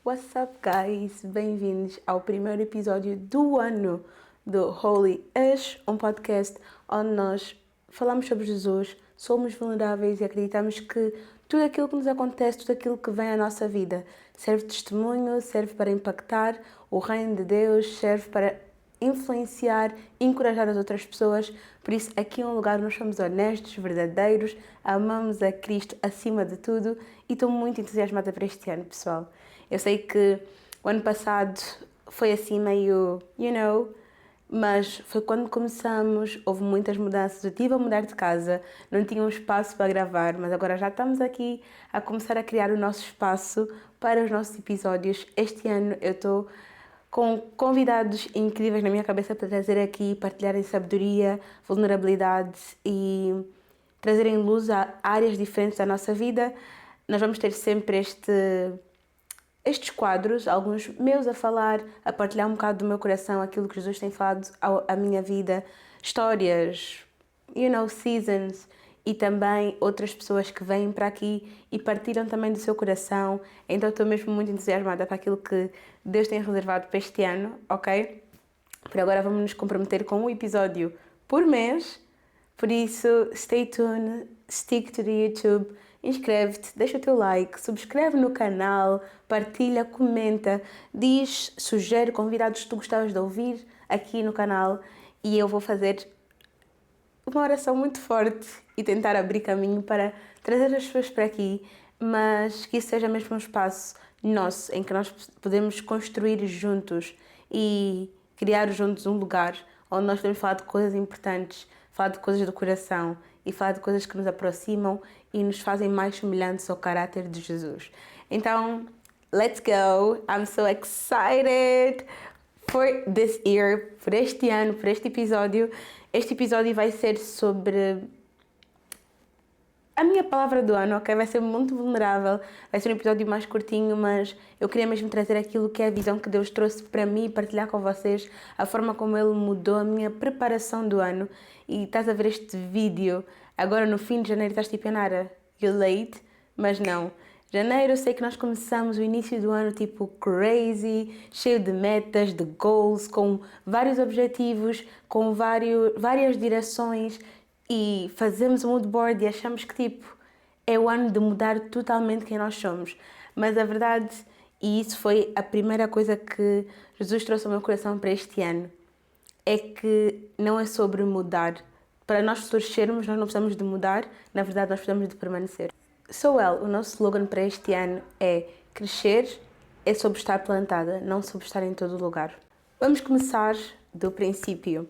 What's up, guys? Bem-vindos ao primeiro episódio do ano do Holy-ish, um podcast onde nós falamos sobre Jesus, somos vulneráveis e acreditamos que tudo aquilo que nos acontece, tudo aquilo que vem à nossa vida serve de testemunho, serve para impactar o reino de Deus, serve para influenciar, encorajar as outras pessoas. Por isso, aqui é um lugar onde nós somos honestos, verdadeiros, amamos a Cristo acima de tudo e estou muito entusiasmada para este ano, pessoal. Eu sei que o ano passado foi assim meio, mas foi quando começamos, houve muitas mudanças. Eu estive a mudar de casa, não tinha um espaço para gravar, mas agora já estamos aqui a começar a criar o nosso espaço para os nossos episódios. Este ano eu estou com convidados incríveis na minha cabeça para trazer aqui, partilharem sabedoria, vulnerabilidade e trazerem luz a áreas diferentes da nossa vida. Nós vamos ter sempre estes quadros, alguns meus a falar, a partilhar um bocado do meu coração, aquilo que Jesus tem falado à minha vida, histórias, seasons, e também outras pessoas que vêm para aqui e partilham também do seu coração. Então estou mesmo muito entusiasmada para aquilo que Deus tem reservado para este ano, ok? Por agora vamos nos comprometer com um episódio por mês, por isso stay tuned, stick to the YouTube, inscreve-te, deixa o teu like, subscreve no canal, partilha, comenta, diz, sugere convidados que tu gostavas de ouvir aqui no canal e eu vou fazer uma oração muito forte e tentar abrir caminho para trazer as pessoas para aqui, mas que isso seja mesmo um espaço nosso, em que nós podemos construir juntos e criar juntos um lugar onde nós podemos falar de coisas importantes, falar de coisas do coração e falar de coisas que nos aproximam e nos fazem mais semelhantes ao caráter de Jesus. Então, let's go! I'm so excited for this year, por este ano, por este episódio. Este episódio vai ser sobre a minha palavra do ano, ok? Vai ser muito vulnerável, vai ser um episódio mais curtinho, mas eu queria mesmo trazer aquilo que é a visão que Deus trouxe para mim e partilhar com vocês a forma como Ele mudou a minha preparação do ano. E estás a ver este vídeo, agora no fim de janeiro estás tipo, Nara, you're late, mas não. Janeiro eu sei que nós começamos o início do ano tipo crazy, cheio de metas, de goals, com vários objetivos, com várias direções e fazemos um mood board e achamos que tipo é o ano de mudar totalmente quem nós somos. Mas a verdade, e isso foi a primeira coisa que Jesus trouxe ao meu coração para este ano, é que não é sobre mudar. Para nós florescermos, nós não precisamos de mudar, na verdade nós precisamos de permanecer. O nosso slogan para este ano é crescer é sobre estar plantada, não sobre estar em todo lugar. Vamos começar do princípio.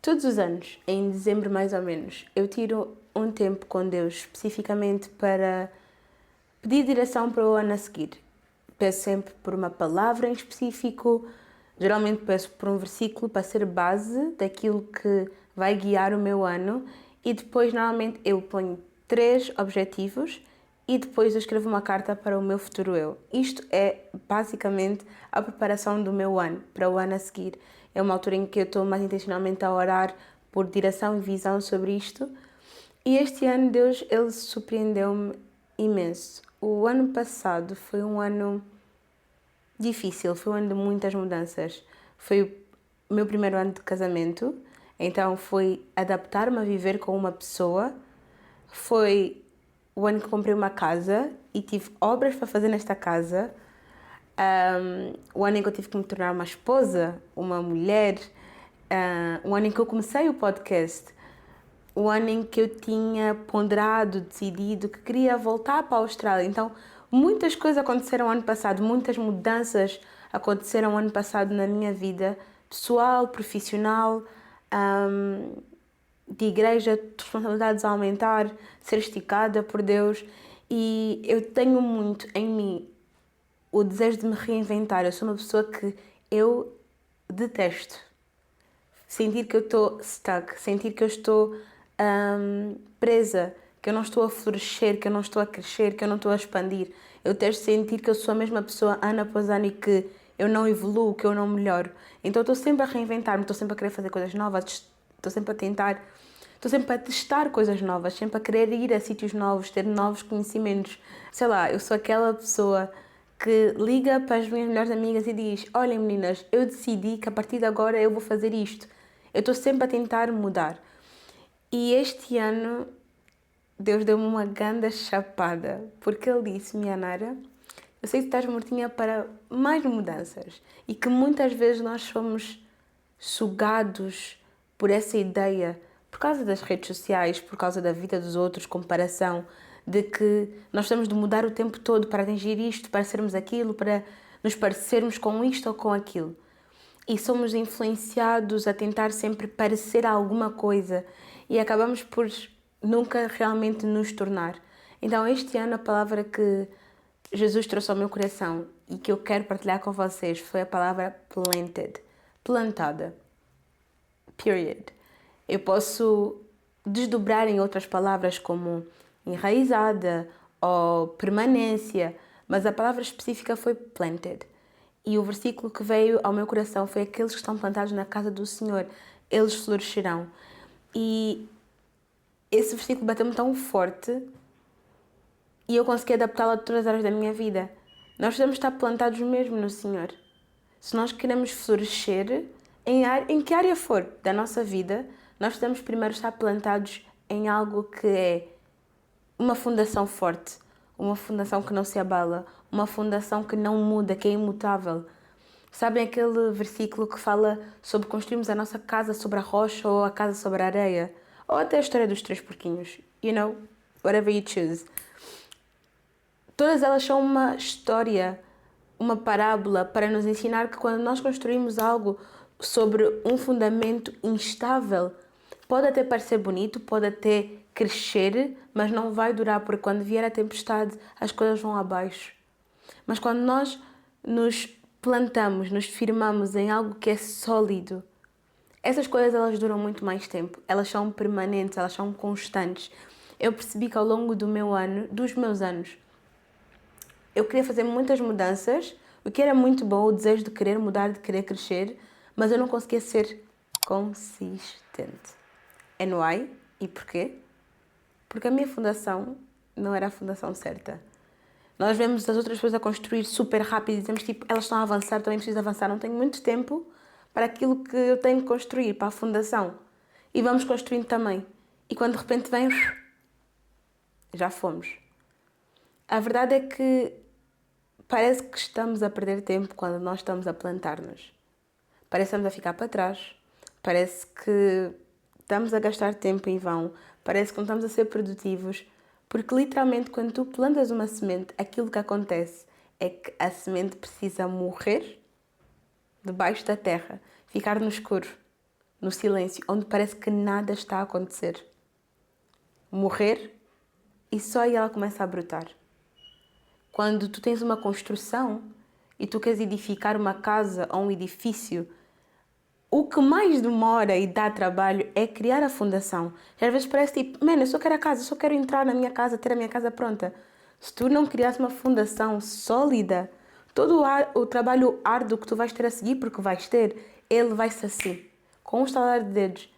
Todos os anos, em dezembro mais ou menos, eu tiro um tempo com Deus especificamente para pedir direção para o ano a seguir. Peço sempre por uma palavra em específico, geralmente peço por um versículo para ser base daquilo que vai guiar o meu ano e depois normalmente eu ponho 3 objetivos e depois eu escrevo uma carta para o meu futuro eu. Isto é basicamente a preparação do meu ano, para o ano a seguir. É uma altura em que eu estou mais intencionalmente a orar por direção e visão sobre isto. E este ano Deus, Ele surpreendeu-me imenso. O ano passado foi um ano difícil, foi um ano de muitas mudanças. Foi o meu primeiro ano de casamento, então foi adaptar-me a viver com uma pessoa. Foi o ano que comprei uma casa e tive obras para fazer nesta casa. O ano em que eu tive que me tornar uma esposa, uma mulher. O ano em que eu comecei o podcast. O ano em que eu tinha ponderado, decidido que queria voltar para a Austrália. Então, muitas coisas aconteceram ano passado, muitas mudanças aconteceram ano passado na minha vida, pessoal, profissional, de igreja, de responsabilidades a aumentar, ser esticada por Deus. E eu tenho muito em mim o desejo de me reinventar. Eu sou uma pessoa que eu detesto sentir que eu estou stuck, sentir que eu estou presa, que eu não estou a florescer, que eu não estou a crescer, que eu não estou a expandir. Eu detesto sentir que eu sou a mesma pessoa ano após ano e que eu não evoluo, que eu não melhoro. Então eu estou sempre a reinventar-me, estou sempre a querer fazer coisas novas, estou sempre a tentar, estou sempre a testar coisas novas, sempre a querer ir a sítios novos, ter novos conhecimentos. Sei lá, eu sou aquela pessoa que liga para as minhas melhores amigas e diz: olhem meninas, eu decidi que a partir de agora eu vou fazer isto. Eu estou sempre a tentar mudar. E este ano Deus deu-me uma grande chapada, porque Ele disse: minha Nara, eu sei que estás mortinha para mais mudanças e que muitas vezes nós somos sugados por essa ideia, por causa das redes sociais, por causa da vida dos outros, comparação, de que nós temos de mudar o tempo todo para atingir isto, para sermos aquilo, para nos parecermos com isto ou com aquilo. E somos influenciados a tentar sempre parecer alguma coisa e acabamos por nunca realmente nos tornar. Então este ano a palavra que Jesus trouxe ao meu coração e que eu quero partilhar com vocês foi a palavra planted, plantada, period. Eu posso desdobrar em outras palavras como enraizada ou permanência, mas a palavra específica foi planted. E o versículo que veio ao meu coração foi: aqueles que estão plantados na casa do Senhor, eles florescerão. E esse versículo bateu-me tão forte e eu consegui adaptá-lo a todas as áreas da minha vida. Nós precisamos estar plantados mesmo no Senhor. Se nós queremos florescer, em que área for da nossa vida, nós precisamos primeiro estar plantados em algo que é uma fundação forte, uma fundação que não se abala, uma fundação que não muda, que é imutável. Sabem aquele versículo que fala sobre construirmos a nossa casa sobre a rocha ou a casa sobre a areia? Ou até a história dos 3 porquinhos. You know, whatever you choose. Todas elas são uma história, uma parábola para nos ensinar que quando nós construímos algo sobre um fundamento instável, pode até parecer bonito, pode até crescer, mas não vai durar, porque quando vier a tempestade as coisas vão abaixo. Mas quando nós nos plantamos, nos firmamos em algo que é sólido, essas coisas elas duram muito mais tempo, elas são permanentes, elas são constantes. Eu percebi que ao longo dos meus anos, eu queria fazer muitas mudanças, o que era muito bom, o desejo de querer mudar, de querer crescer, mas eu não conseguia ser consistente. And why? E porquê? Porque a minha fundação não era a fundação certa. Nós vemos as outras pessoas a construir super rápido e dizemos tipo, elas estão a avançar, também preciso avançar, não tenho muito tempo para aquilo que eu tenho que construir, para a fundação. E vamos construindo também. E quando de repente vem, já fomos. A verdade é que parece que estamos a perder tempo quando nós estamos a plantar-nos. Parece que estamos a ficar para trás. Parece que estamos a gastar tempo em vão. Parece que não estamos a ser produtivos. Porque literalmente quando tu plantas uma semente, aquilo que acontece é que a semente precisa morrer debaixo da terra, ficar no escuro, no silêncio, onde parece que nada está a acontecer. Morrer e só aí ela começa a brotar. Quando tu tens uma construção e tu queres edificar uma casa ou um edifício, o que mais demora e dá trabalho é criar a fundação. E às vezes parece tipo, eu só quero a casa, eu só quero entrar na minha casa, ter a minha casa pronta. Se tu não criares uma fundação sólida, todo o trabalho árduo que tu vais ter a seguir, porque vais ter, ele vai-se assim, com um estalar de dedos.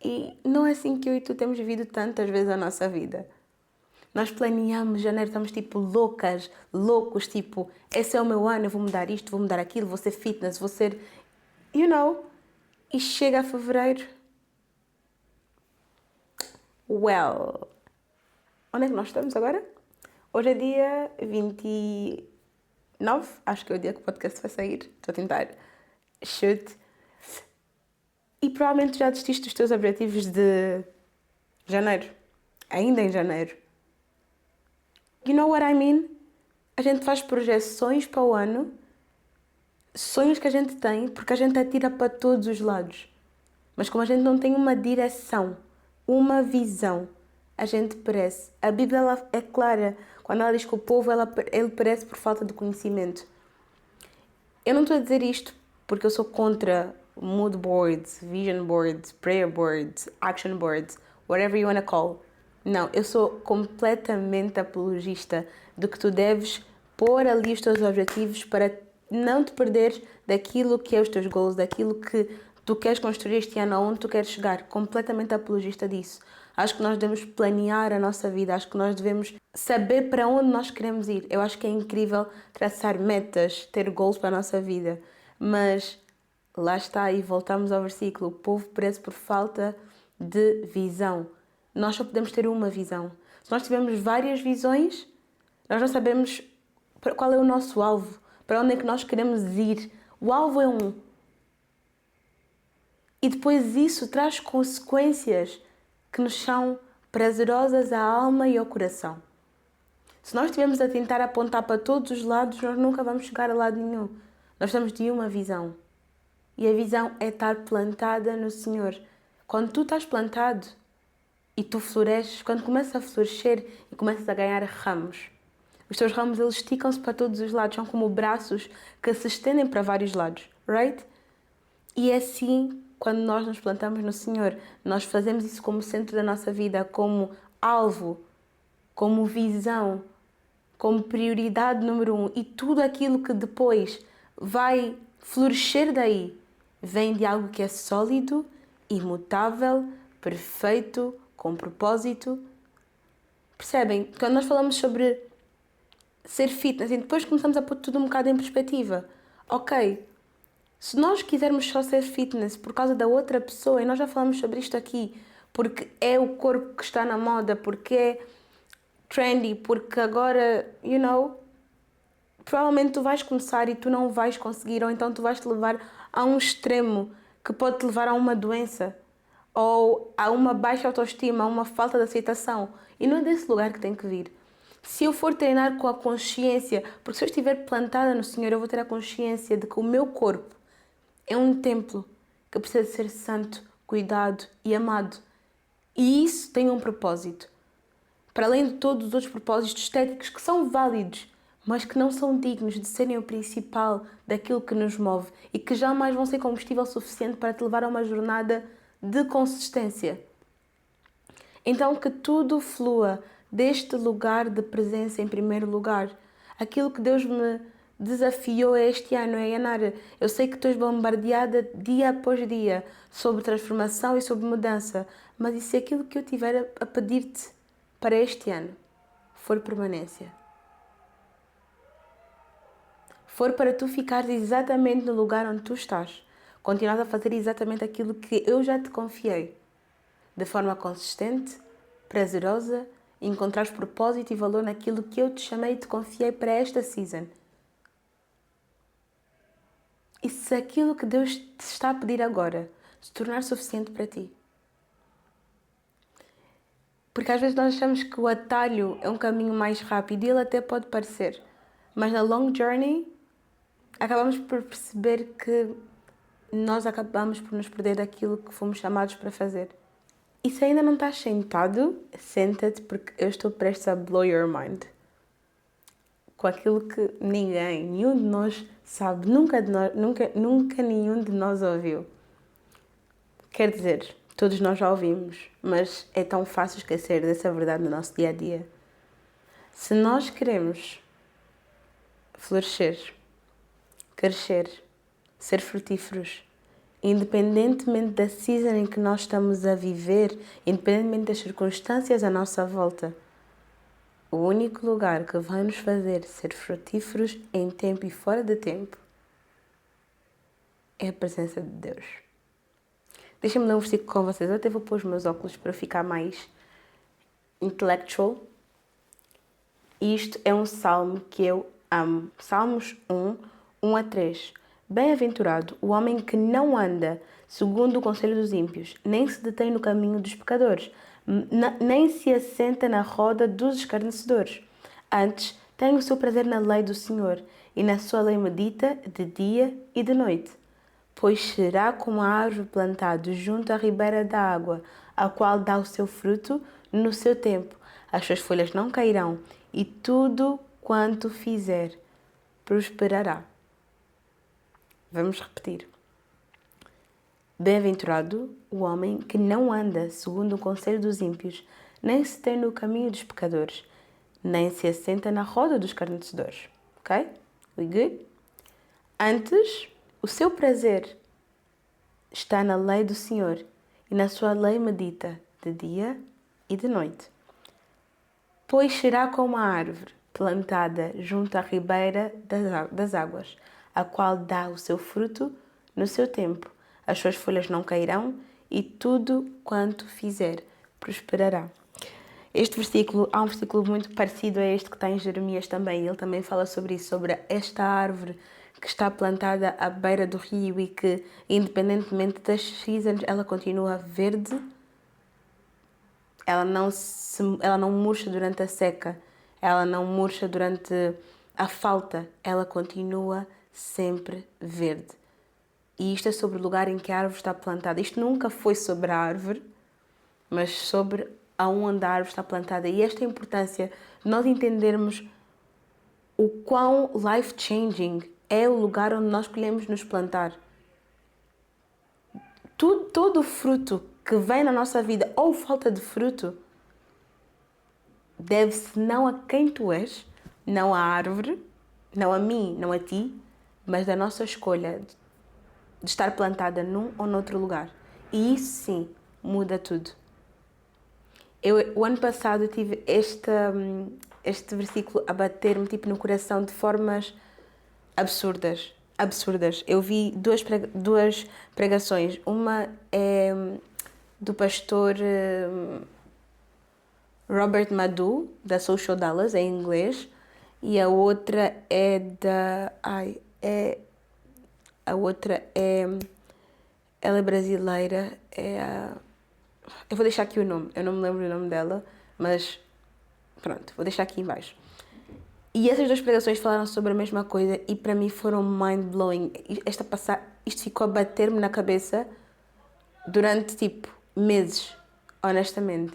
E não é assim que eu e tu temos vivido tantas vezes a nossa vida. Nós planeamos janeiro, estamos tipo loucas, loucos, tipo, esse é o meu ano, eu vou mudar isto, vou mudar aquilo, vou ser fitness, vou ser, you know. E chega a fevereiro. Well, onde é que nós estamos agora? Hoje é dia 29, acho que é o dia que o podcast vai sair. Estou a tentar. Shoot. E provavelmente já desististe dos teus objetivos de janeiro. Ainda em janeiro. You know what I mean? A gente faz projeções para o ano, sonhos que a gente tem, porque a gente atira para todos os lados. Mas como a gente não tem uma direção, uma visão, a gente perece. A Bíblia ela é clara. Quando ela diz que o povo ele perece por falta de conhecimento. Eu não estou a dizer isto porque eu sou contra mood boards, vision boards, prayer boards, action boards, whatever you want to call. Não, eu sou completamente apologista de que tu deves pôr ali os teus objetivos para não te perderes daquilo que é os teus goals, daquilo que tu queres construir este ano, aonde tu queres chegar. Completamente apologista disso. Acho que nós devemos planear a nossa vida. Acho que nós devemos saber para onde nós queremos ir. Eu acho que é incrível traçar metas, ter goals para a nossa vida. Mas lá está, e voltamos ao versículo. O povo perece por falta de visão. Nós só podemos ter uma visão. Se nós tivermos várias visões, nós não sabemos qual é o nosso alvo, para onde é que nós queremos ir. O alvo é um. E depois isso traz consequências que nos são prazerosas à alma e ao coração. Se nós estivermos a tentar apontar para todos os lados, nós nunca vamos chegar a lado nenhum. Nós estamos de uma visão. E a visão é estar plantada no Senhor. Quando tu estás plantado e tu floresces, quando começas a florescer e começas a ganhar ramos, os teus ramos eles esticam-se para todos os lados, são como braços que se estendem para vários lados, right? E é assim, quando nós nos plantamos no Senhor, nós fazemos isso como centro da nossa vida, como alvo, como visão, como prioridade número 1. E tudo aquilo que depois vai florescer daí, vem de algo que é sólido, imutável, perfeito, com propósito. Percebem? Quando nós falamos sobre ser fitness e depois começamos a pôr tudo um bocado em perspectiva. Ok, se nós quisermos só ser fitness por causa da outra pessoa, e nós já falamos sobre isto aqui, porque é o corpo que está na moda, porque é trendy, porque agora, provavelmente tu vais começar e tu não vais conseguir, ou então tu vais te levar a um extremo que pode te levar a uma doença, ou a uma baixa autoestima, a uma falta de aceitação. E não é desse lugar que tem que vir. Se eu for treinar com a consciência, porque se eu estiver plantada no Senhor, eu vou ter a consciência de que o meu corpo é um templo que precisa de ser santo, cuidado e amado. E isso tem um propósito. Para além de todos os outros propósitos estéticos que são válidos, mas que não são dignos de serem o principal daquilo que nos move e que jamais vão ser combustível suficiente para te levar a uma jornada de consistência. Então que tudo flua deste lugar de presença em primeiro lugar. Aquilo que Deus me desafiou este ano é, Yanara, eu sei que tu és bombardeada dia após dia sobre transformação e sobre mudança, mas e se aquilo que eu tiver a pedir-te para este ano for permanência? For para tu ficares exatamente no lugar onde tu estás, continuar a fazer exatamente aquilo que eu já te confiei, de forma consistente, prazerosa, encontrares propósito e valor naquilo que eu te chamei e te confiei para esta season. E se aquilo que Deus te está a pedir agora se tornar suficiente para ti? Porque às vezes nós achamos que o atalho é um caminho mais rápido e ele até pode parecer. Mas na long journey, acabamos por perceber que nós acabamos por nos perder daquilo que fomos chamados para fazer. E se ainda não estás sentado, senta-te porque eu estou prestes a blow your mind. Com aquilo que nenhum de nós sabe, nunca nenhum de nós ouviu. Quer dizer, todos nós já ouvimos, mas é tão fácil esquecer dessa verdade no nosso dia a dia. Se nós queremos florescer, crescer, ser frutíferos, independentemente da season em que nós estamos a viver, independentemente das circunstâncias à nossa volta, o único lugar que vai nos fazer ser frutíferos em tempo e fora de tempo é a presença de Deus. Deixem-me ler um versículo com vocês. Eu até vou pôr os meus óculos para ficar mais intellectual. Isto é um salmo que eu amo. Salmos 1:1-3. Bem-aventurado o homem que não anda segundo o conselho dos ímpios, nem se detém no caminho dos pecadores, nem se assenta na roda dos escarnecedores. Antes, tem o seu prazer na lei do Senhor, e na sua lei medita de dia e de noite. Pois será como a árvore plantada junto à ribeira da água, a qual dá o seu fruto no seu tempo. As suas folhas não cairão, e tudo quanto fizer prosperará. Vamos repetir. Bem-aventurado o homem que não anda segundo o conselho dos ímpios, nem se tem no caminho dos pecadores, nem se assenta na roda dos escarnecedores. Ok? We good? Antes, o seu prazer está na lei do Senhor, e na sua lei medita de dia e de noite. Pois será como a árvore plantada junto à ribeira das águas, a qual dá o seu fruto no seu tempo. As suas folhas não cairão e tudo quanto fizer prosperará. Há um versículo muito parecido a este que está em Jeremias também. Ele também fala sobre isso, sobre esta árvore que está plantada à beira do rio e que, independentemente das seasons, ela continua verde. Ela não murcha durante a seca, ela não murcha durante a falta, ela continua sempre verde. E isto é sobre o lugar em que a árvore está plantada. Isto nunca foi sobre a árvore, mas sobre aonde a árvore está plantada. E esta é a importância de nós entendermos o quão life-changing é o lugar onde nós escolhemos nos plantar. Todo o fruto que vem na nossa vida, ou falta de fruto, deve-se não a quem tu és, não à árvore, não a mim, não a ti, mas da nossa escolha de estar plantada num ou noutro lugar. E isso sim muda tudo. O ano passado tive este versículo a bater-me no coração de formas absurdas. Eu vi duas pregações. Uma é do pastor Robert Madu, da Social Dallas, em inglês, e a outra é da... Ela é brasileira, eu vou deixar aqui o nome, eu não me lembro o nome dela, mas pronto, vou deixar aqui em baixo. E essas duas pregações falaram sobre a mesma coisa e para mim foram mind-blowing. Isto ficou a bater-me na cabeça durante meses, honestamente.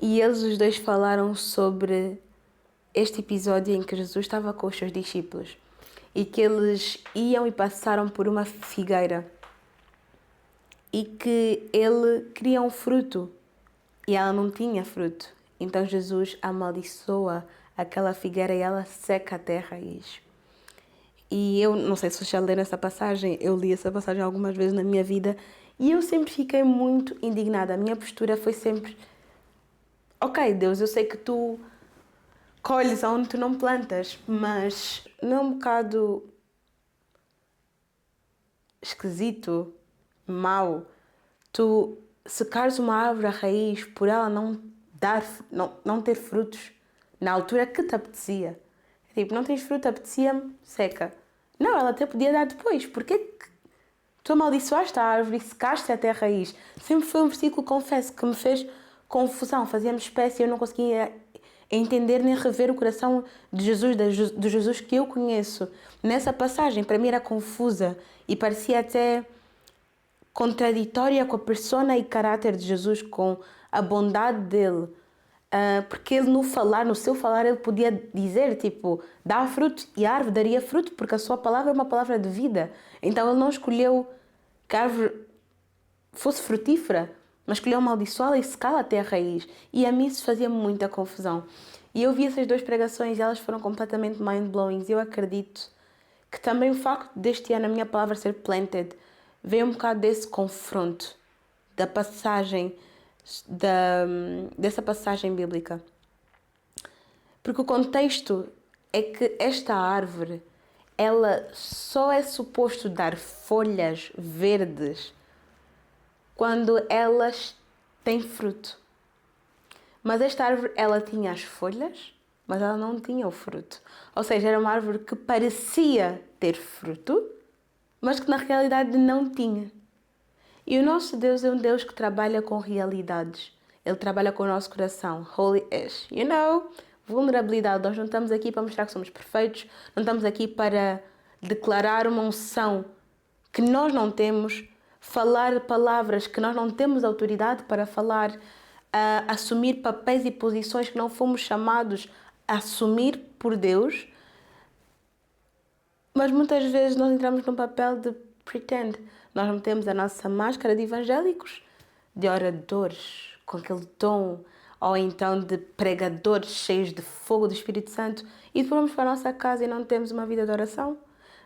E eles os dois falaram sobre este episódio em que Jesus estava com os seus discípulos e que eles iam e passaram por uma figueira e que ele queria um fruto e ela não tinha fruto. Então Jesus amaldiçoa aquela figueira e ela seca até a raiz. E eu não sei se vocês já leram essa passagem, eu li essa passagem algumas vezes na minha vida e eu sempre fiquei muito indignada. A minha postura foi sempre: ok, Deus, eu sei que tu colhes onde tu não plantas, mas não é um bocado esquisito, mau, tu secares uma árvore à raiz por ela não ter frutos na altura que te apetecia? Não tens fruto, apetecia-me, seca. Não, ela até podia dar depois. Porquê que tu amaldiçoaste a árvore e secaste até a raiz? Sempre foi um versículo, confesso, que me fez confusão, fazia-me espécie, eu não conseguia entender nem rever o coração de Jesus, do Jesus que eu conheço. Nessa passagem, para mim era confusa e parecia até contraditória com a persona e caráter de Jesus, com a bondade dele. Porque ele no seu falar, ele podia dizer, dá fruto e a árvore daria fruto, porque a sua palavra é uma palavra de vida. Então ele não escolheu que a árvore fosse frutífera, mas escolheu amaldiçoá-la e secá-la até a raiz. E a mim isso fazia muita confusão. E eu vi essas duas pregações e elas foram completamente mind-blowing. Eu acredito que também o facto deste ano a minha palavra ser planted veio um bocado desse confronto, da passagem, dessa passagem bíblica. Porque o contexto é que esta árvore, ela só é suposto dar folhas verdes quando elas têm fruto. Mas esta árvore, ela tinha as folhas, mas ela não tinha o fruto. Ou seja, era uma árvore que parecia ter fruto, mas que na realidade não tinha. E o nosso Deus é um Deus que trabalha com realidades. Ele trabalha com o nosso coração. Holy Ash. Vulnerabilidade. Nós não estamos aqui para mostrar que somos perfeitos. Não estamos aqui para declarar uma unção que nós não temos. Falar palavras que nós não temos autoridade para falar. Assumir papéis e posições que não fomos chamados a assumir por Deus. Mas muitas vezes nós entramos num papel de pretend. Nós metemos a nossa máscara de evangélicos, de oradores, com aquele dom, ou então de pregadores cheios de fogo do Espírito Santo, e depois vamos para a nossa casa e não temos uma vida de oração.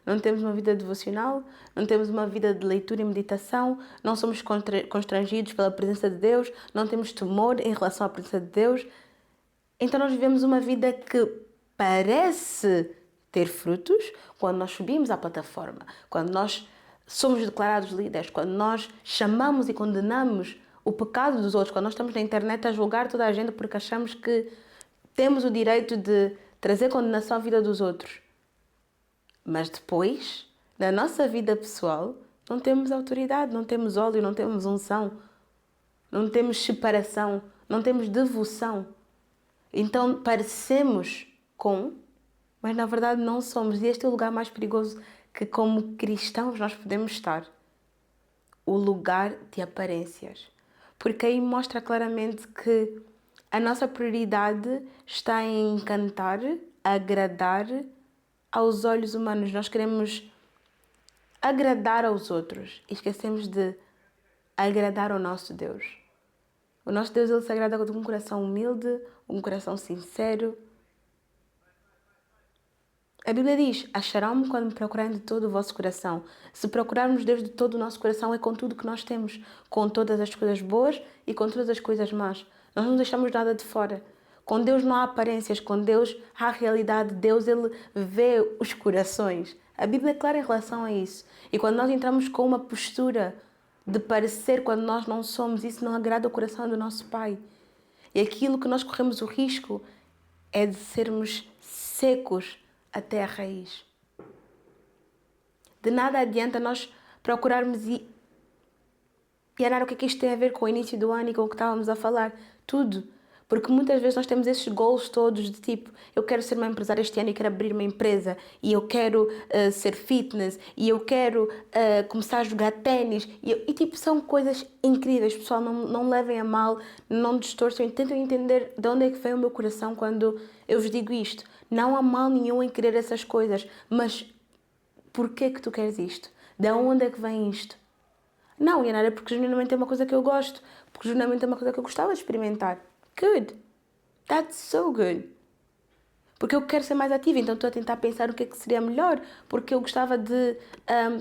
não temos uma vida devocional, não temos uma vida de leitura e meditação, não somos constrangidos pela presença de Deus, não temos temor em relação à presença de Deus. Então nós vivemos uma vida que parece ter frutos quando nós subimos à plataforma, quando nós somos declarados líderes, quando nós chamamos e condenamos o pecado dos outros, quando nós estamos na internet a julgar toda a gente porque achamos que temos o direito de trazer condenação à vida dos outros. Mas depois, na nossa vida pessoal, não temos autoridade, não temos óleo, não temos unção, não temos separação, não temos devoção. Então parecemos com, mas na verdade não somos. E este é o lugar mais perigoso que como cristãos nós podemos estar. O lugar de aparências. Porque aí mostra claramente que a nossa prioridade está em encantar, agradar aos olhos humanos. Nós queremos agradar aos outros e esquecemos de agradar ao nosso Deus. O nosso Deus, Ele se agrada com um coração humilde, um coração sincero. A Bíblia diz, acharão-me quando me procurarem de todo o vosso coração. Se procurarmos Deus de todo o nosso coração é com tudo que nós temos, com todas as coisas boas e com todas as coisas más. Nós não deixamos nada de fora. Com Deus não há aparências, com Deus há realidade. Deus, Ele vê os corações. A Bíblia é clara em relação a isso. E quando nós entramos com uma postura de parecer quando nós não somos, isso não agrada o coração do nosso Pai. E aquilo que nós corremos o risco é de sermos secos até a raiz. De nada adianta nós procurarmos e olhar o que é que isto tem a ver com o início do ano e com o que estávamos a falar. Tudo. Porque muitas vezes nós temos esses goals todos de tipo, eu quero ser uma empresária este ano e quero abrir uma empresa e eu quero ser fitness e eu quero começar a jogar ténis e tipo, são coisas incríveis, pessoal, não levem a mal, não distorçam e tentem entender de onde é que vem o meu coração quando eu vos digo isto. Não há mal nenhum em querer essas coisas, mas porquê que tu queres isto? De onde é que vem isto? Não, Yanara, porque genuinamente é uma coisa que eu gosto, porque genuinamente é uma coisa que eu gostava de experimentar. Good. That's so good. Porque eu quero ser mais ativa, então estou a tentar pensar o que é que seria melhor, porque eu gostava de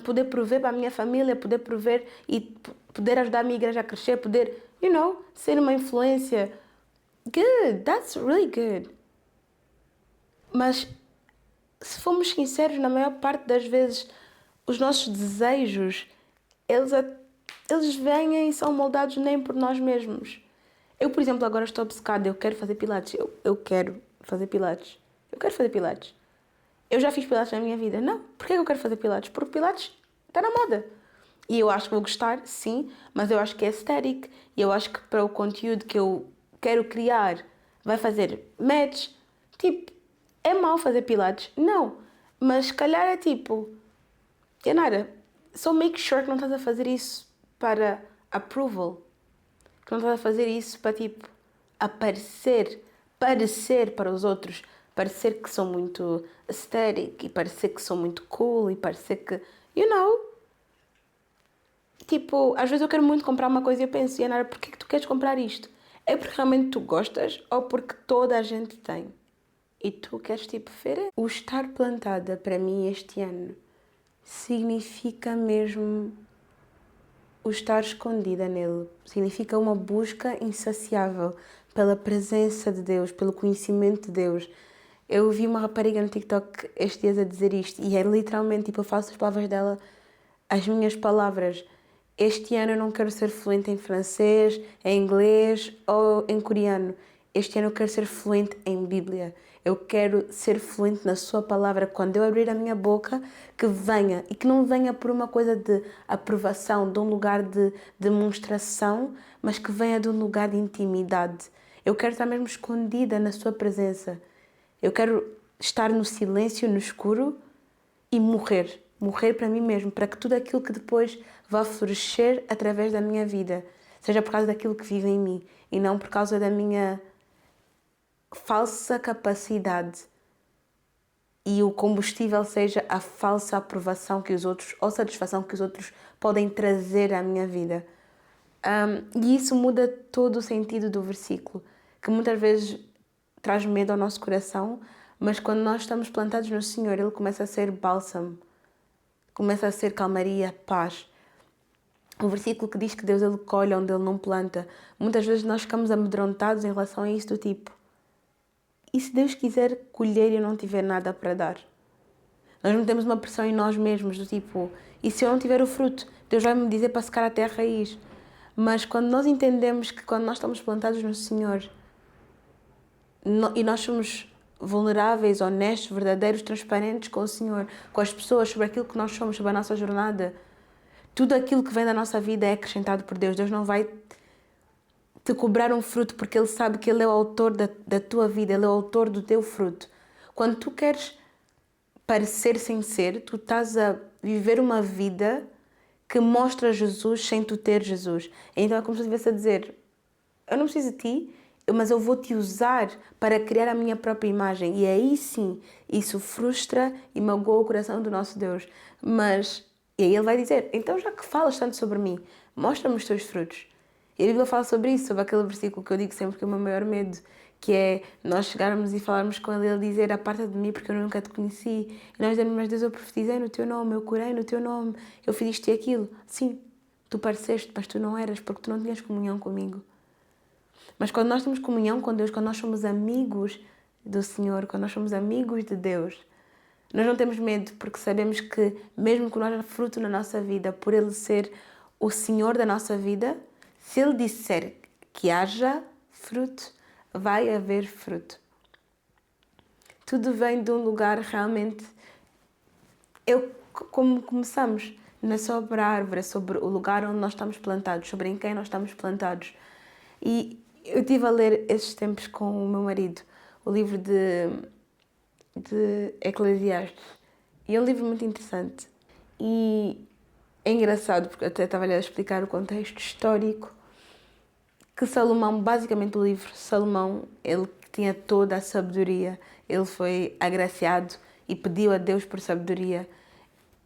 poder prover para a minha família, poder prover e poder ajudar a minha igreja a crescer, poder, ser uma influência. Good, that's really good. Mas, se formos sinceros, na maior parte das vezes, os nossos desejos, eles vêm e são moldados nem por nós mesmos. Eu, por exemplo, agora estou obcecada, eu quero fazer pilates. Eu quero fazer pilates. Eu quero fazer pilates. Eu já fiz pilates na minha vida. Não. Porquê que eu quero fazer pilates? Porque pilates está na moda. E eu acho que vou gostar, sim, mas eu acho que é estético. E eu acho que para o conteúdo que eu quero criar vai fazer match. Tipo, é mau fazer pilates? Não. Mas se calhar é tipo, Yanara, só make sure que não estás a fazer isso para approval. Que não estás a fazer isso para, tipo, parecer para os outros, parecer que sou muito aesthetic e parecer que sou muito cool e parecer que, tipo, às vezes eu quero muito comprar uma coisa e eu penso, Yanara, porquê que tu queres comprar isto? É porque realmente tu gostas ou porque toda a gente tem? E tu queres, tipo, ver? O estar plantada, para mim, este ano, significa mesmo o estar escondida nele. Significa uma busca insaciável pela presença de Deus, pelo conhecimento de Deus. Eu vi uma rapariga no TikTok estes dias a dizer isto e é literalmente, tipo, eu faço as palavras dela as minhas palavras. Este ano eu não quero ser fluente em francês, em inglês ou em coreano. Este ano eu quero ser fluente em Bíblia. Eu quero ser fluente na sua palavra. Quando eu abrir a minha boca, que venha. E que não venha por uma coisa de aprovação, de um lugar de demonstração, mas que venha de um lugar de intimidade. Eu quero estar mesmo escondida na sua presença. Eu quero estar no silêncio, no escuro e morrer. Morrer para mim mesmo, para que tudo aquilo que depois vá florescer através da minha vida seja por causa daquilo que vive em mim e não por causa da minha falsa capacidade e o combustível seja a falsa aprovação que os outros ou satisfação que os outros podem trazer à minha vida. E isso muda todo o sentido do versículo, que muitas vezes traz medo ao nosso coração, mas quando nós estamos plantados no Senhor, Ele começa a ser bálsamo. começa a ser calmaria, paz. O versículo que diz que Deus ele colhe onde Ele não planta. Muitas vezes nós ficamos amedrontados em relação a isso do tipo, e se Deus quiser colher e eu não tiver nada para dar? Nós metemos uma pressão em nós mesmos do tipo, e se eu não tiver o fruto? Deus vai me dizer para secar até a raiz. Mas quando nós entendemos que quando nós estamos plantados no Senhor e nós somos vulneráveis, honestos, verdadeiros, transparentes com o Senhor, com as pessoas, sobre aquilo que nós somos, sobre a nossa jornada, tudo aquilo que vem da nossa vida é acrescentado por Deus. Deus não vai te cobrar um fruto porque Ele sabe que Ele é o autor da tua vida, Ele é o autor do teu fruto. Quando tu queres parecer sem ser, tu estás a viver uma vida que mostra Jesus sem tu ter Jesus. Então é como se eu estivesse a dizer, eu não preciso de ti, mas eu vou te usar para criar a minha própria imagem. E aí sim, isso frustra e magoa o coração do nosso Deus. E aí Ele vai dizer, então já que falas tanto sobre mim, mostra-me os teus frutos. E a Bíblia fala sobre isso, sobre aquele versículo que eu digo sempre que é o meu maior medo, que é nós chegarmos e falarmos com Ele e Ele dizer, aparta de mim porque eu nunca te conheci. E nós dizemos, mas Deus, eu profetizei no teu nome, eu curei no teu nome, eu fiz isto e aquilo. Sim, tu pareceste, mas tu não eras, porque tu não tinhas comunhão comigo. Mas quando nós temos comunhão com Deus, quando nós somos amigos do Senhor, quando nós somos amigos de Deus, nós não temos medo, porque sabemos que mesmo que não haja fruto na nossa vida, por Ele ser o Senhor da nossa vida, se Ele disser que haja fruto, vai haver fruto. Tudo vem de um lugar realmente... Como começamos, não é sobre a árvore, é sobre o lugar onde nós estamos plantados, sobre em quem nós estamos plantados. E eu estive a ler esses tempos com o meu marido, o livro de Eclesiastes. E é um livro muito interessante. E é engraçado, porque eu até estava a explicar o contexto histórico, que Salomão, basicamente o livro, Salomão, ele tinha toda a sabedoria, ele foi agraciado e pediu a Deus por sabedoria.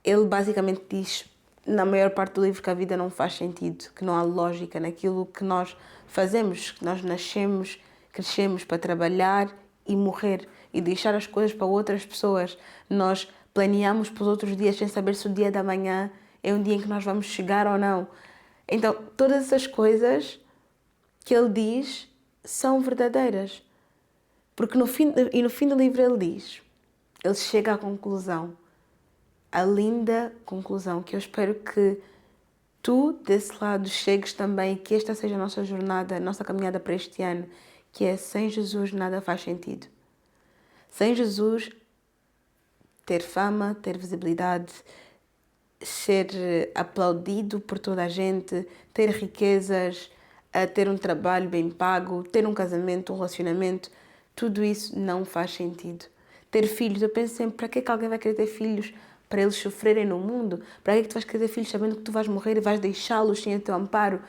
Ele basicamente diz, na maior parte do livro, que a vida não faz sentido, que não há lógica naquilo que nós fazemos, que nós nascemos, crescemos para trabalhar e morrer e deixar as coisas para outras pessoas. Nós planeamos para os outros dias sem saber se o dia da manhã é um dia em que nós vamos chegar ou não. Então, todas essas coisas que ele diz são verdadeiras. Porque no fim do livro ele chega à conclusão, a linda conclusão, que eu espero que tu, desse lado, chegues também, que esta seja a nossa jornada, a nossa caminhada para este ano, que é sem Jesus nada faz sentido. Sem Jesus, ter fama, ter visibilidade, ser aplaudido por toda a gente, ter riquezas, ter um trabalho bem pago, ter um casamento, um relacionamento, tudo isso não faz sentido. Ter filhos, eu penso sempre, para que alguém vai querer ter filhos? Para eles sofrerem no mundo? Para que tu vais querer ter filhos sabendo que tu vais morrer e vais deixá-los sem o teu amparo?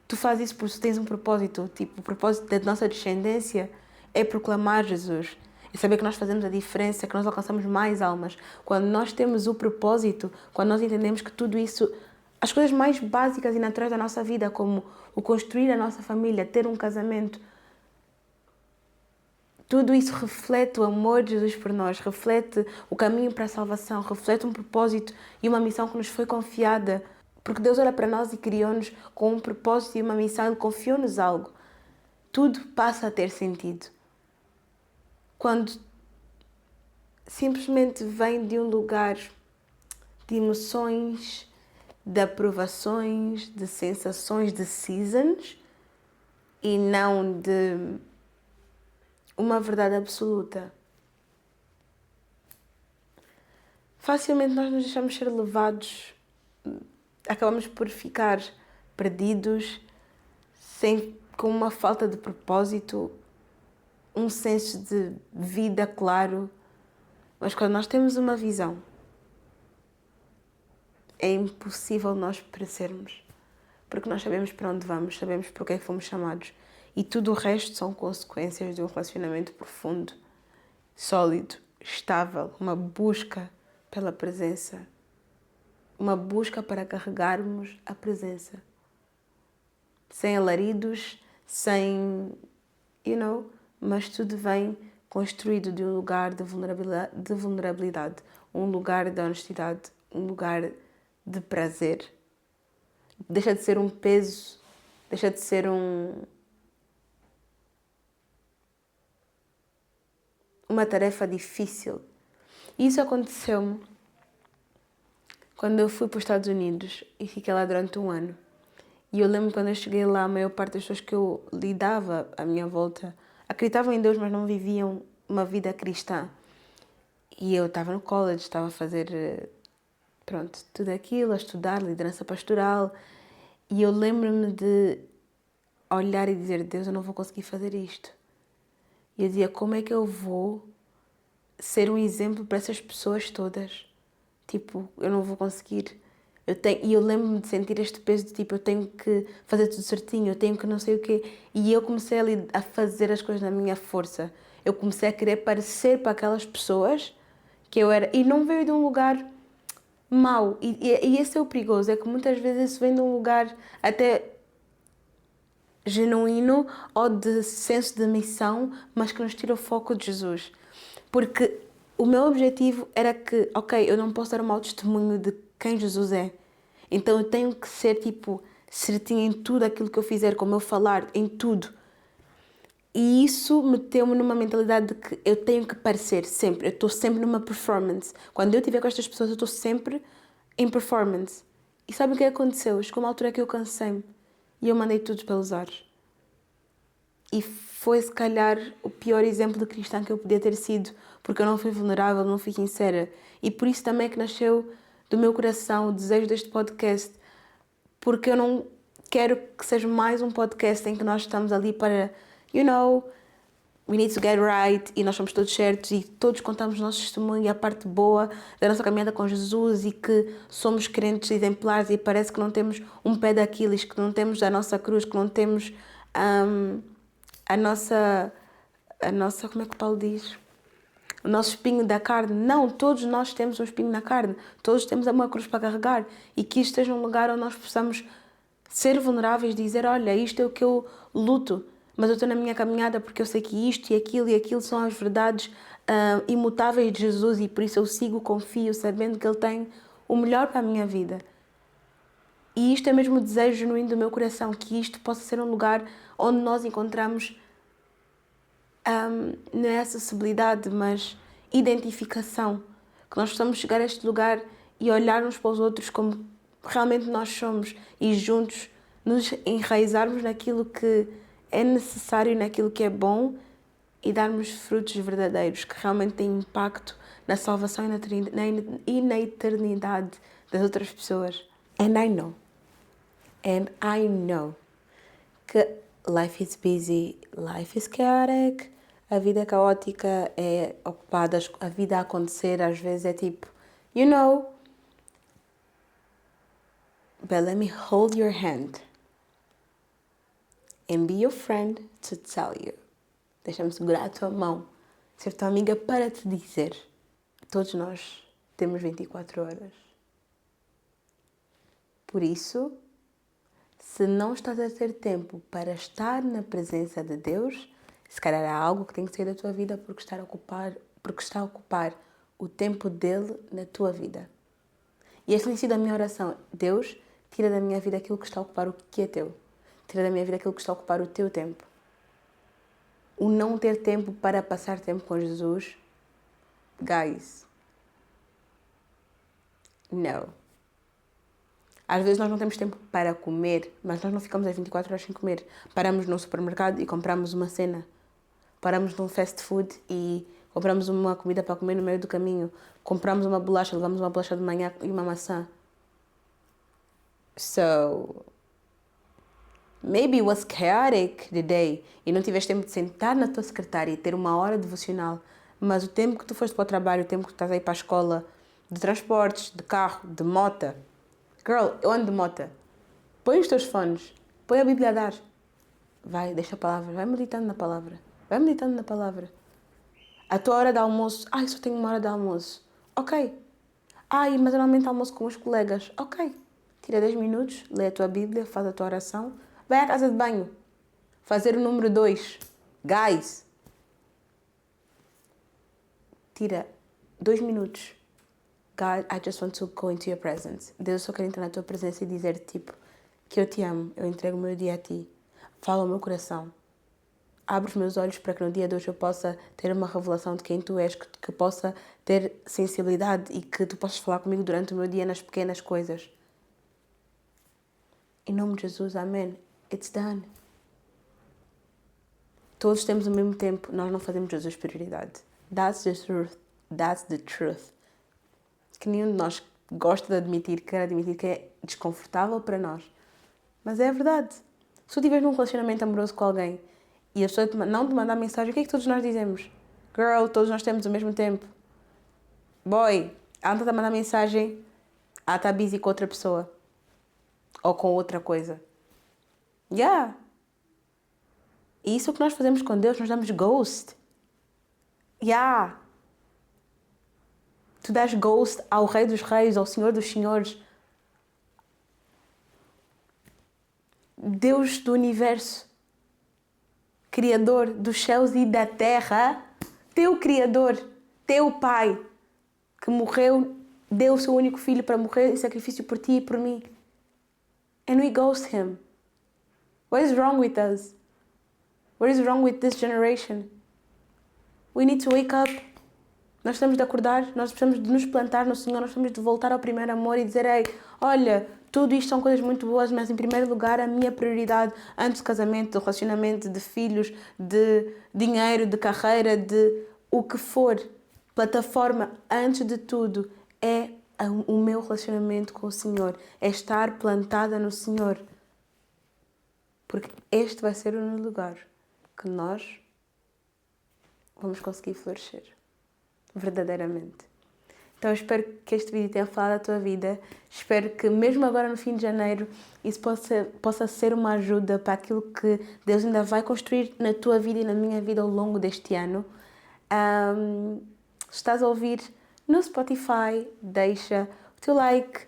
Tu fazes isso porque tu tens um propósito. Tipo, o propósito da nossa descendência é proclamar Jesus. É saber que nós fazemos a diferença, que nós alcançamos mais almas. Quando nós temos o propósito, quando nós entendemos que tudo isso, as coisas mais básicas e naturais da nossa vida, como o construir a nossa família, ter um casamento, tudo isso reflete o amor de Jesus por nós, reflete o caminho para a salvação, reflete um propósito e uma missão que nos foi confiada. Porque Deus olha para nós e criou-nos com um propósito e uma missão, Ele confiou-nos algo. Tudo passa a ter sentido. Quando simplesmente vem de um lugar de emoções, de aprovações, de sensações, de seasons, e não de uma verdade absoluta. Facilmente nós nos deixamos ser levados, acabamos por ficar perdidos, com uma falta de propósito, um senso de vida claro. Mas quando nós temos uma visão, é impossível nós perecermos, porque nós sabemos para onde vamos, sabemos para o que é que fomos chamados. E tudo o resto são consequências de um relacionamento profundo, sólido, estável, uma busca pela presença, uma busca para carregarmos a presença. Sem alaridos, sem, mas tudo vem construído de um lugar de vulnerabilidade, um lugar de honestidade, um lugar de prazer. Deixa de ser um peso, deixa de ser uma tarefa difícil. E isso aconteceu-me quando eu fui para os Estados Unidos e fiquei lá durante um ano. E eu lembro quando eu cheguei lá, a maior parte das pessoas que eu lidava à minha volta acreditavam em Deus, mas não viviam uma vida cristã. E eu estava no college, estava a fazer, tudo aquilo, a estudar, liderança pastoral. E eu lembro-me de olhar e dizer, Deus, eu não vou conseguir fazer isto. E eu dizia, como é que eu vou ser um exemplo para essas pessoas todas? Tipo, eu não vou conseguir. E eu lembro-me de sentir este peso de tipo, eu tenho que fazer tudo certinho, eu tenho que não sei o quê. E eu comecei a fazer as coisas na minha força. Eu comecei a querer parecer para aquelas pessoas que eu era. E não veio de um lugar mau. E esse é o perigoso, é que muitas vezes isso vem de um lugar até genuíno ou de senso de missão, mas que nos tira o foco de Jesus. Porque o meu objetivo era que, ok, eu não posso dar um mau testemunho de quem Jesus é. Então eu tenho que ser, certinha em tudo aquilo que eu fizer, como eu falar, em tudo. E isso meteu-me numa mentalidade de que eu tenho que parecer sempre. Eu estou sempre numa performance. Quando eu estiver com estas pessoas, eu estou sempre em performance. E sabe o que aconteceu? Chegou uma altura que eu cansei-me. E eu mandei tudo pelos ares. E foi, se calhar, o pior exemplo de cristã que eu podia ter sido, porque eu não fui vulnerável, não fui sincera. E por isso também é que nasceu do meu coração o desejo deste podcast, porque eu não quero que seja mais um podcast em que nós estamos ali para, we need to get right, e nós somos todos certos e todos contamos o nosso testemunho e a parte boa da nossa caminhada com Jesus e que somos crentes exemplares e parece que não temos um pé de Aquiles, que não temos a nossa cruz, que não temos a nossa, como é que Paulo diz? O nosso espinho da carne. Não, todos nós temos um espinho na carne. Todos temos uma cruz para carregar. E que isto esteja um lugar onde nós possamos ser vulneráveis, dizer, olha, isto é o que eu luto, mas eu estou na minha caminhada porque eu sei que isto e aquilo são as verdades imutáveis de Jesus e por isso eu sigo, confio, sabendo que Ele tem o melhor para a minha vida. E isto é mesmo o desejo genuíno do meu coração, que isto possa ser um lugar onde nós encontramos não é acessibilidade, mas identificação. Que nós possamos chegar a este lugar e olhar uns para os outros como realmente nós somos e juntos nos enraizarmos naquilo que é necessário, naquilo que é bom e darmos frutos verdadeiros que realmente têm impacto na salvação e na eternidade das outras pessoas. And I know que life is busy, life is chaotic, a vida é caótica, é ocupada, a vida a acontecer às vezes é tipo, but let me hold your hand and be your friend to tell you. Deixa-me segurar a tua mão, ser tua amiga para te dizer. Todos nós temos 24 horas. Por isso, se não estás a ter tempo para estar na presença de Deus, se calhar há algo que tem que sair da tua vida porque está a ocupar o tempo dele na tua vida. E esta tem sido a minha oração. Deus, tira da minha vida aquilo que está a ocupar o que é teu. Tira da minha vida aquilo que está a ocupar o teu tempo. O não ter tempo para passar tempo com Jesus, guys, no. Às vezes nós não temos tempo para comer, mas nós não ficamos as 24 horas sem comer. Paramos no supermercado e compramos uma cena. Paramos num fast food e compramos uma comida para comer no meio do caminho. Compramos uma bolacha, levamos uma bolacha de manhã e uma maçã. So, maybe it was chaotic the day e não tiveste tempo de sentar na tua secretária e ter uma hora devocional, mas o tempo que tu foste para o trabalho, o tempo que tu estás aí para a escola, de transportes, de carro, de moto. Girl, eu ando de moto. Põe os teus fones, põe a Bíblia a dar. Vai, deixa a palavra, vai meditando na palavra. Vai meditando na palavra. A tua hora de almoço, só tenho uma hora de almoço. Ok. Mas eu normalmente almoço com os colegas. Ok. Tira 10 minutos, lê a tua Bíblia, faz a tua oração. Vai à casa de banho. Fazer o número 2. Guys. Tira 2 minutos. God, I just want to go into your presence. Deus, eu só quero entrar na tua presença e dizer, tipo, que eu te amo. Eu entrego o meu dia a ti. Fala ao meu coração. Abre os meus olhos para que no dia de hoje eu possa ter uma revelação de quem tu és, que eu possa ter sensibilidade e que tu possas falar comigo durante o meu dia nas pequenas coisas. Em nome de Jesus, amém. It's done. Todos temos o mesmo tempo, nós não fazemos Jesus prioridade. That's the truth. That's the truth. Que nenhum de nós gosta de admitir, quer admitir que é desconfortável para nós. Mas é a verdade. Se tu estiveres num relacionamento amoroso com alguém e a pessoa não te mandar mensagem, o que é que todos nós dizemos? Girl, todos nós temos o mesmo tempo. Boy, ela não está a mandar mensagem, ela está busy com outra pessoa. Ou com outra coisa. Yeah. E isso é o que nós fazemos com Deus, nós damos ghost. Yeah. Tu dás ghost ao Rei dos Reis, ao Senhor dos Senhores. Deus do Universo. Criador dos céus e da terra. Teu Criador, teu Pai, que morreu, deu o seu único filho para morrer em sacrifício por ti e por mim. And we ghost him. What is wrong with us? What is wrong with this generation? We need to wake up. Nós precisamos de acordar, nós precisamos de nos plantar no Senhor, nós precisamos de voltar ao primeiro amor e dizer, ei, olha, tudo isto são coisas muito boas, mas em primeiro lugar a minha prioridade antes do casamento, do relacionamento, de filhos, de dinheiro, de carreira, de o que for, plataforma, antes de tudo, é o meu relacionamento com o Senhor, é estar plantada no Senhor. Porque este vai ser o único lugar que nós vamos conseguir florescer. Verdadeiramente. Então eu espero que este vídeo tenha falado da tua vida. Espero que mesmo agora no fim de janeiro isso possa ser uma ajuda para aquilo que Deus ainda vai construir na tua vida e na minha vida ao longo deste ano. Se estás a ouvir no Spotify, deixa o teu like,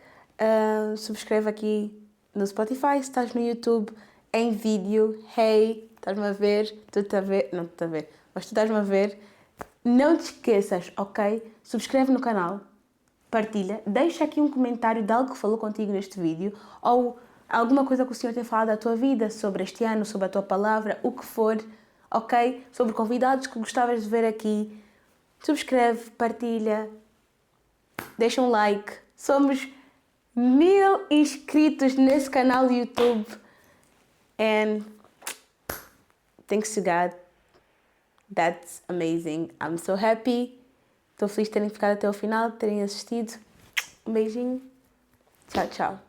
subscreve aqui no Spotify. Se estás no YouTube em vídeo, hey, estás-me a ver, tu estás a ver, não estás a ver, mas tu estás-me a ver. Não te esqueças, ok? Subscreve no canal, partilha, deixa aqui um comentário de algo que falou contigo neste vídeo ou alguma coisa que o Senhor tem falado da tua vida, sobre este ano, sobre a tua palavra, o que for, ok? Sobre convidados que gostavas de ver aqui. Subscreve, partilha, deixa um like. Somos 1000 inscritos nesse canal do YouTube. And thanks to God. That's amazing. I'm so happy. Estou feliz de terem ficado até o final, de terem assistido. Um beijinho. Tchau, tchau.